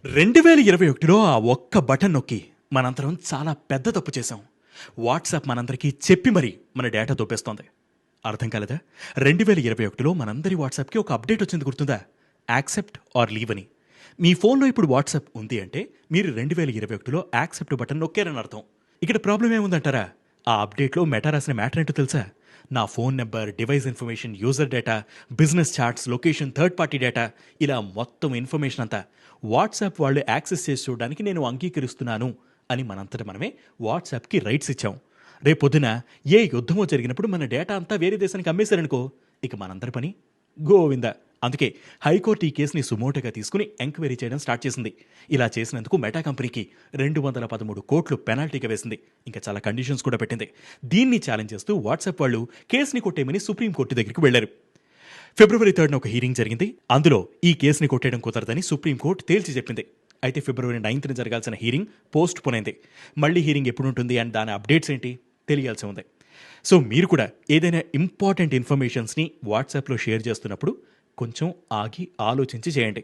2021లో ఆ ఒక్క బటన్ నొక్కి మనందరం చాలా పెద్ద తప్పు చేశాం. వాట్సాప్ మనందరికీ చెప్పి మరీ మన డేటా దొబ్బేస్తోంది. అర్థం కాలేదా? 2021లో మనందరి వాట్సాప్కి ఒక అప్డేట్ వచ్చింది గుర్తుందా? యాక్సెప్ట్ ఆర్ లీవ్ అని. మీ ఫోన్లో ఇప్పుడు వాట్సాప్ ఉంది అంటే మీరు 2021లో యాక్సెప్ట్ బటన్ నొక్కారని అర్థం. ఇక్కడ ప్రాబ్లం ఏముందంటారా? ఆ అప్డేట్లో మెటా రాసిన మ్యాటర్ ఏంటో తెలుసా? నా phone number, device information, user data, business chats, location, third party data, ఇలా మొత్తం ఇన్ఫర్మేషన్ అంతా వాట్సాప్ వాళ్ళు యాక్సెస్ చేసి చూడడానికి నేను అంగీకరిస్తున్నాను అని మనంతట మనమే వాట్సాప్కి రైట్స్ ఇచ్చాం. రేపొద్దున ఏ యుద్ధమో జరిగినప్పుడు మన డేటా అంతా వేరే దేశానికి అమ్మేశారనుకో, ఇక మనందరి పని గోవిందా. అందుకే హైకోర్టు ఈ కేసుని సుమోటోగా తీసుకుని ఎంక్వైరీ చేయడం స్టార్ట్ చేసింది. ఇలా చేసినందుకు మెటా కంపెనీకి 213 కోట్లు పెనాల్టీగా వేసింది. ఇంకా చాలా కండిషన్స్ కూడా పెట్టింది. దీన్ని ఛాలెంజ్ చేస్తూ వాట్సాప్ వాళ్ళు కేసుని కొట్టేయమని సుప్రీంకోర్టు దగ్గరికి వెళ్లారు. ఫిబ్రవరి 3న ఒక హీరింగ్ జరిగింది. అందులో ఈ కేసుని కొట్టేయడం కుదరదని సుప్రీంకోర్టు తేల్చి చెప్పింది. అయితే ఫిబ్రవరి 9న జరగాల్సిన హీరింగ్ పోస్ట్ పోన్ అయింది. మళ్ళీ హీరింగ్ ఎప్పుడు ఉంటుంది అండ్ దాని అప్డేట్స్ ఏంటి తెలియాల్సి ఉంది. సో మీరు కూడా ఏదైనా ఇంపార్టెంట్ ఇన్ఫర్మేషన్స్ని వాట్సాప్లో షేర్ చేస్తున్నప్పుడు కొంచెం ఆగి ఆలోచించి చేయండి.